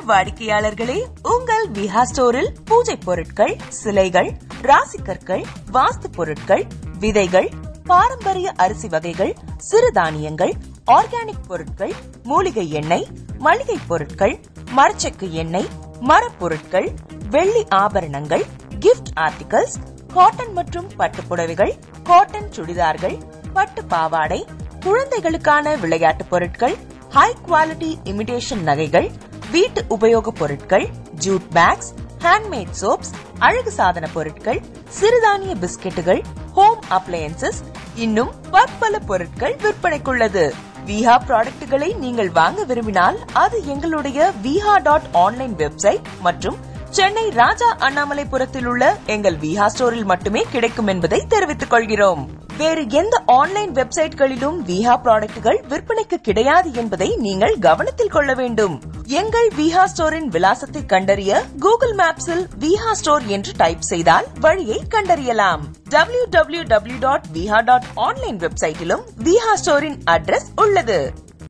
வாடிக்கையாளர்களே, உங்கள் விஹா ஸ்டோரில் பூஜை பொருட்கள், சிலைகள், ராசிக்கற்கள், வாஸ்து பொருட்கள், விதைகள், பாரம்பரிய அரிசி வகைகள், சிறுதானியங்கள், ஆர்கானிக் பொருட்கள், மூலிகை எண்ணெய், மளிகை பொருட்கள், மரச்செக்கு எண்ணெய், மரப்பொருட்கள், வெள்ளி ஆபரணங்கள், கிஃப்ட் ஆர்டிகல்ஸ், காட்டன் மற்றும் பட்டு புடவைகள், காட்டன் சுடிதார்கள், பட்டு பாவாடை, குழந்தைகளுக்கான விளையாட்டு பொருட்கள், ஹை குவாலிட்டி இமிடேஷன் நகைகள், வீட்டு உபயோக பொருட்கள், ஜூட் பேக்ஸ், ஹேண்ட்மேட் சோப்ஸ், அழகு சாதன பொருட்கள், சிறுதானிய பிஸ்கெட்டுகள், ஹோம் அப்ளையன்சஸ், இன்னும் பற்பல பொருட்கள் விற்பனைக்குள்ளது. விஹா ப்ராடக்ட்களை நீங்கள் வாங்க விரும்பினால் அது எங்களுடைய viha.online வெப்சைட் மற்றும் சென்னை ராஜா அண்ணாமலைபுரத்தில் உள்ள எங்கள் விஹா ஸ்டோரில் மட்டுமே கிடைக்கும் என்பதை தெரிவித்துக் கொள்கிறோம். வேறு எந்த ஆன்லைன் வெப்சைட்களிலும் விஹா ப்ராடக்ட்கள் விற்பனைக்கு கிடையாது என்பதை நீங்கள் கவனத்தில் கொள்ள வேண்டும். எங்கள் விஹா ஸ்டோரின் விலாசத்தை கண்டறிய கூகுள் மேப்ஸில் விஹா ஸ்டோர் என்று டைப் செய்தால் வழியை கண்டறியலாம். www.viha.online வெப்சைட்டிலும் விஹா ஸ்டோரின் அட்ரஸ் உள்ளது.